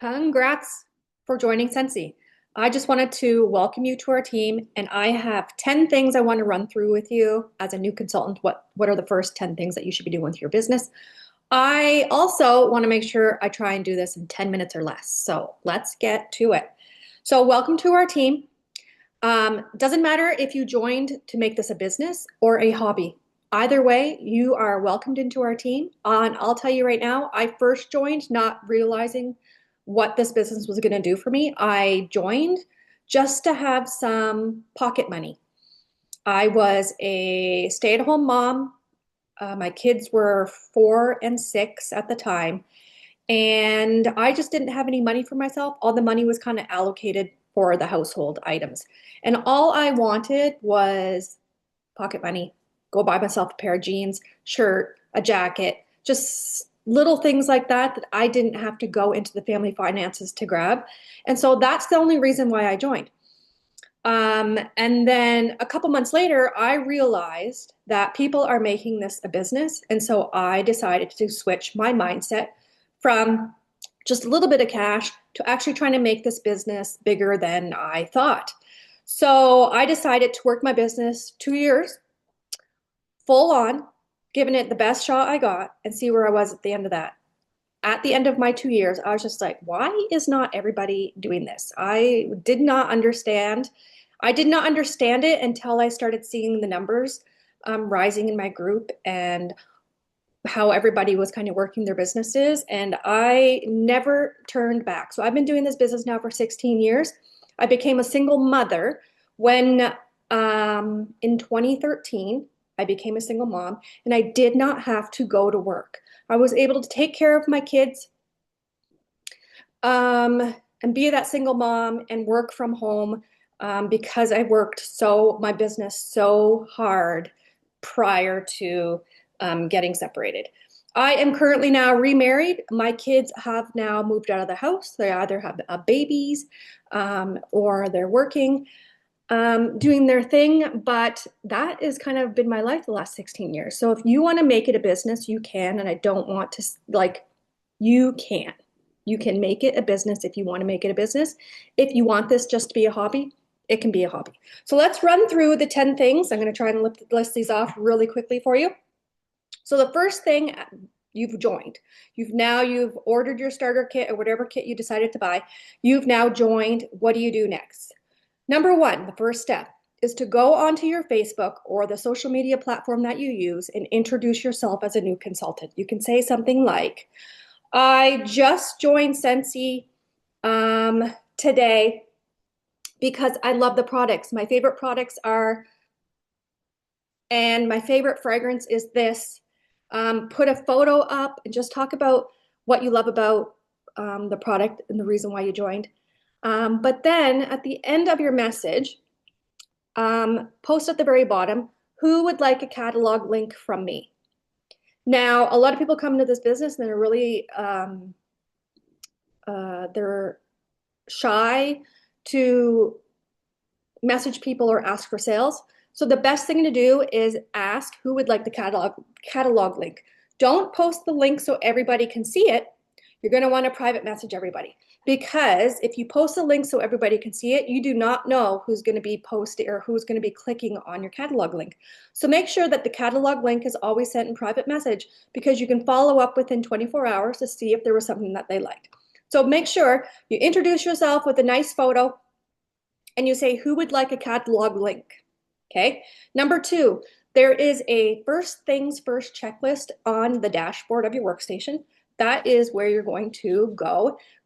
Congrats for joining Sensi. I just wanted to welcome you to our team, and I have 10 things I want to run through with you as a new consultant. What are the first 10 things that you should be doing with your business? I also want to make sure I try and do this in 10 minutes or less. So let's get to it. So welcome to our team. Doesn't matter if you joined to make this a business or a hobby. Either way, you are welcomed into our team. And I'll tell you right now, I first joined not realizing what this business was going to do for me. I joined just to have some pocket money. I was a stay-at-home mom. My kids were 4 and 6 at the time, and I just didn't have any money for myself. All the money was kind of allocated for the household items. And all I wanted was pocket money. Go buy myself a pair of jeans, shirt, a jacket, just little things like that that I didn't have to go into the family finances to grab. And so that's the only reason why I joined. And then a couple months later, I realized that people are making this a business. And so I decided to switch my mindset from just a little bit of cash to actually trying to make this business bigger than I thought. So I decided to work my business 2 years full on, giving it the best shot I got, and see where I was at the end of that. At the end of my 2 years, I was just like, why is not everybody doing this? I did not understand. I did not understand it until I started seeing the numbers rising in my group and how everybody was kind of working their businesses. And I never turned back. So I've been doing this business now for 16 years. I became a single mother when in 2013, I became a single mom and I did not have to go to work. I was able to take care of my kids and be that single mom and work from home because I worked my business so hard prior to getting separated. I am currently now remarried. My kids have now moved out of the house. They either have babies or they're working, doing their thing. But that has kind of been my life the last 16 years. So if you want to make it a business, you can. And I don't want to, like, you can. You can make it a business if you want to make it a business. If you want this just to be a hobby, it can be a hobby. So let's run through the 10 things. I'm going to try and list these off really quickly for you. So the first thing, you've joined. You've ordered your starter kit or whatever kit you decided to buy. You've now joined. What do you do next? Number one, the first step is to go onto your Facebook or the social media platform that you use and introduce yourself as a new consultant. You can say something like, I just joined Sensi today because I love the products. My favorite products are, and my favorite fragrance is this. Put a photo up and just talk about what you love about the product and the reason why you joined. But then at the end of your message, post at the very bottom, who would like a catalog link from me? Now, a lot of people come into this business and they're really, they're shy to message people or ask for sales. So the best thing to do is ask who would like the catalog link. Don't post the link so everybody can see it. You're going to want to private message everybody, because if you post a link so everybody can see it, you do not know who's going to be posting or who's going to be clicking on your catalog link. So make sure that the catalog link is always sent in private message, because you can follow up within 24 hours to see if there was something that they liked. So make sure you introduce yourself with a nice photo and you say who would like a catalog link. Okay. Number two, there is a first things first checklist on the dashboard of your workstation. That is where you're going to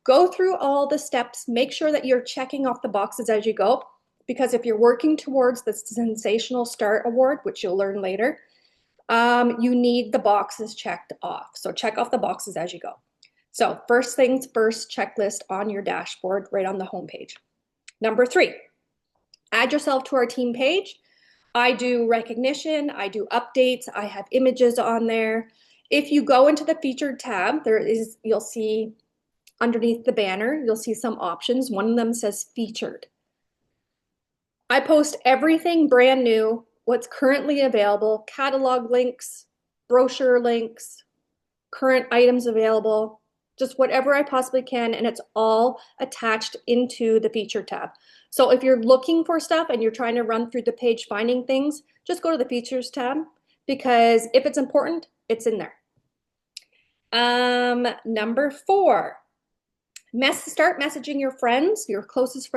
go through all the steps. Make sure that you're checking off the boxes as you go, because if you're working towards the Sensational Start Award, which you'll learn later, you need the boxes checked off. So check off the boxes as you go. So first things first checklist on your dashboard right on the home page. Number three, add yourself to our team page. I do recognition, I do updates, I have images on there. If you go into the featured tab, you'll see underneath the banner, you'll see some options. One of them says featured. I post everything brand new, what's currently available, catalog links, brochure links, current items available, just whatever I possibly can, and it's all attached into the feature tab. So if you're looking for stuff and you're trying to run through the page finding things, just go to the features tab, because if it's important, it's in there. Number 4, start messaging your friends, your closest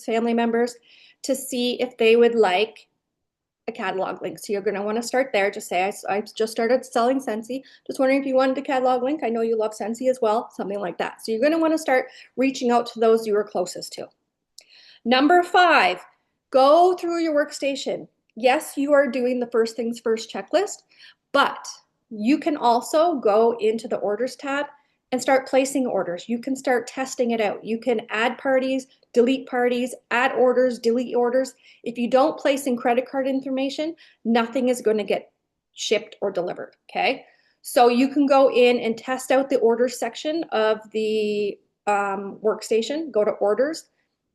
family members, to see if they would like a catalog link. So you're going to want to start there. Just say, I just started selling Scentsy. Just wondering if you wanted a catalog link. I know you love Scentsy as well, something like that. So you're going to want to start reaching out to those you are closest to. Number 5, go through your workstation. Yes, you are doing the first things first checklist, but you can also go into the orders tab and start placing orders. You can start testing it out. You can add parties, delete parties, add orders, delete orders. If you don't place in credit card information, nothing is going to get shipped or delivered, okay? So you can go in and test out the orders section of the workstation, go to orders,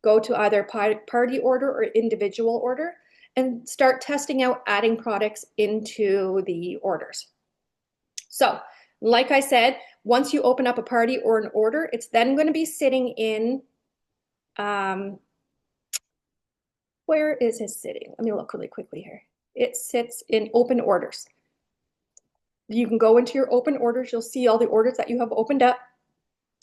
go to either party order or individual order, and start testing out adding products into the orders. So, like I said, once you open up a party or an order, it's then going to be sitting in, where is it sitting? Let me look really quickly here. It sits in open orders. You can go into your open orders. You'll see all the orders that you have opened up.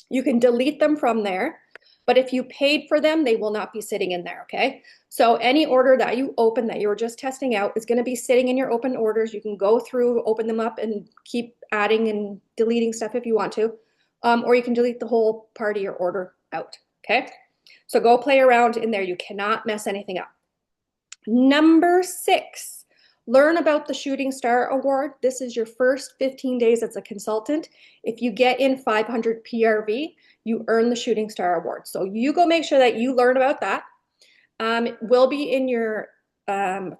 You can delete them from there, but if you paid for them, they will not be sitting in there, okay? So any order that you open that you were just testing out is going to be sitting in your open orders. You can go through, open them up, and keep adding and deleting stuff if you want to, or you can delete the whole party or order out, okay? So go play around in there. You cannot mess anything up. Number 6, learn about the Shooting Star Award. This is your first 15 days as a consultant. If you get in 500 PRV, you earn the Shooting Star Award. So you go make sure that you learn about that. It will be in your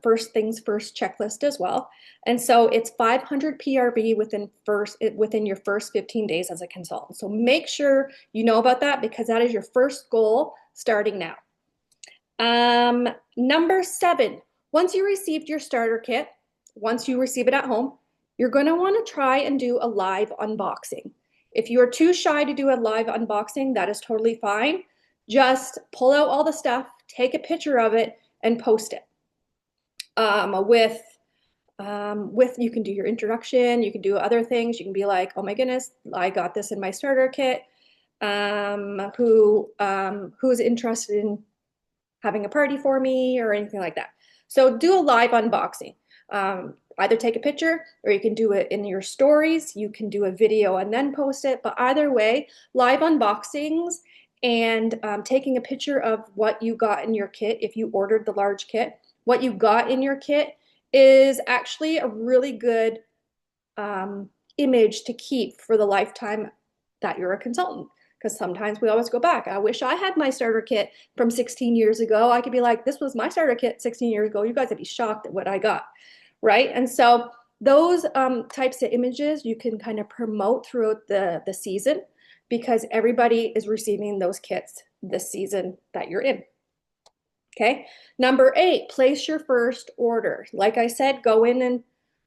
first things first checklist as well. And so it's 500 PRV within your first 15 days as a consultant. So make sure you know about that, because that is your first goal starting now. Number 7, once you received your starter kit, once you receive it at home, you're going to want to try and do a live unboxing. If you are too shy to do a live unboxing, that is totally fine. Just pull out all the stuff, take a picture of it, and post it. You can do your introduction, you can do other things. You can be like, oh my goodness, I got this in my starter kit. Who is interested in having a party for me, or anything like that. So do a live unboxing. Either take a picture, or you can do it in your stories. You can do a video and then post it. But either way, live unboxings and taking a picture of what you got in your kit, if you ordered the large kit, what you got in your kit is actually a really good image to keep for the lifetime that you're a consultant. Because sometimes we always go back. I wish I had my starter kit from 16 years ago. I could be like, this was my starter kit 16 years ago. You guys would be shocked at what I got, right? And so those types of images you can kind of promote throughout the season, because everybody is receiving those kits this season that you're in. Okay. Number 8, place your first order. Like I said, go in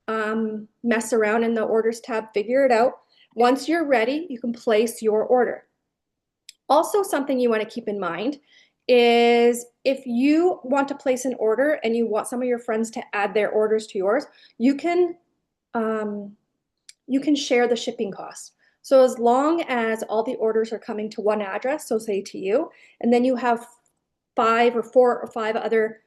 and mess around in the orders tab, figure it out. Once you're ready, you can place your order. Also, something you want to keep in mind is if you want to place an order and you want some of your friends to add their orders to yours, you can share the shipping costs. So as long as all the orders are coming to one address, so say to you, and then you have 4 or 5 other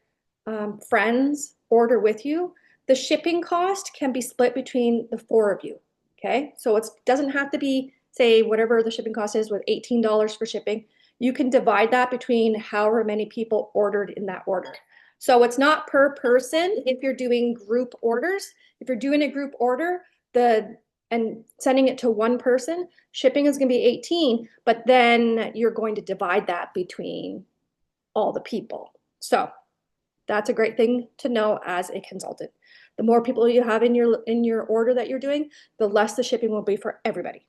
friends order with you, the shipping cost can be split between the 4 of you. Okay, so it doesn't have to be, say, whatever the shipping cost is with $18 for shipping. You can divide that between however many people ordered in that order. So it's not per person if you're doing group orders. If you're doing a group order and sending it to one person, shipping is going to be 18, but then you're going to divide that between all the people. So that's a great thing to know as a consultant. The more people you have in your order that you're doing, the less the shipping will be for everybody.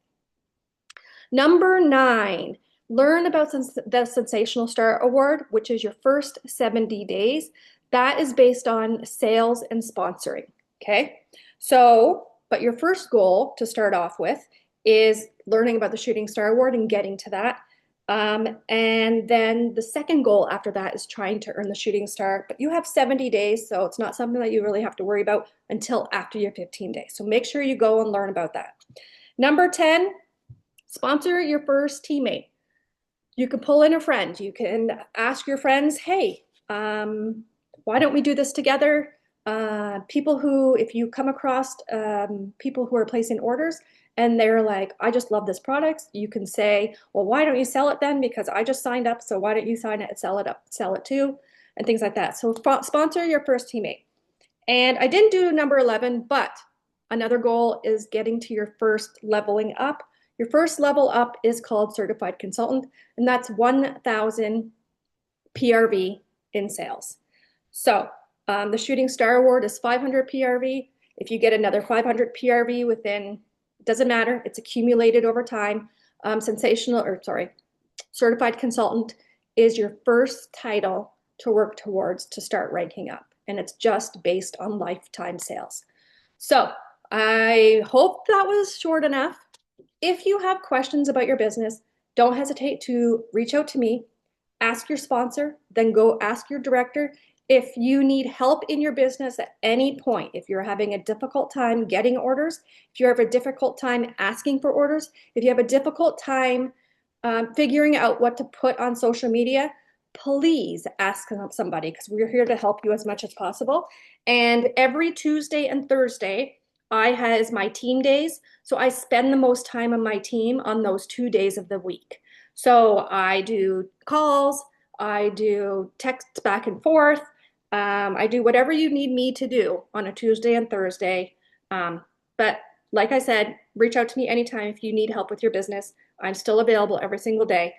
Number 9, learn about the Sensational Star Award, which is your first 70 days. That is based on sales and sponsoring, okay? So, but your first goal to start off with is learning about the Shooting Star Award and getting to that. And then the second goal after that is trying to earn the Shooting Star, but you have 70 days, so it's not something that you really have to worry about until after your 15 days. So make sure you go and learn about that. Number 10, sponsor your first teammate. You can pull in a friend. You can ask your friends, hey, why don't we do this together? People who, if you come across people who are placing orders and they're like, I just love this product, you can say, well, why don't you sell it then? Because I just signed up, so why don't you sign it and sell it too, and things like that. So sponsor your first teammate. And I didn't do number 11, but another goal is getting to your first leveling up. Your first level up is called certified consultant, and that's 1,000 PRV in sales. So the Shooting Star Award is 500 PRV. If you get another 500 PRV within, doesn't matter, it's accumulated over time. Certified consultant is your first title to work towards to start ranking up. And it's just based on lifetime sales. So I hope that was short enough. If you have questions about your business, don't hesitate to reach out to me, ask your sponsor, then go ask your director. If you need help in your business at any point, if you're having a difficult time getting orders, if you have a difficult time asking for orders, if you have a difficult time figuring out what to put on social media, please ask somebody, because we're here to help you as much as possible. And every Tuesday and Thursday, I has my team days. So I spend the most time on my team on those 2 days of the week. So I do calls, I do texts back and forth. I do whatever you need me to do on a Tuesday and Thursday. But like I said, reach out to me anytime if you need help with your business. I'm still available every single day.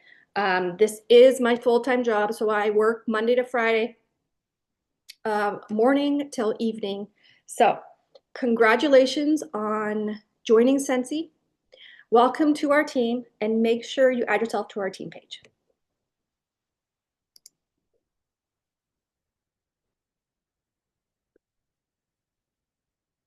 This is my full-time job, so I work Monday to Friday, morning till evening. So congratulations on joining Scentsy. Welcome to our team, and make sure you add yourself to our team page.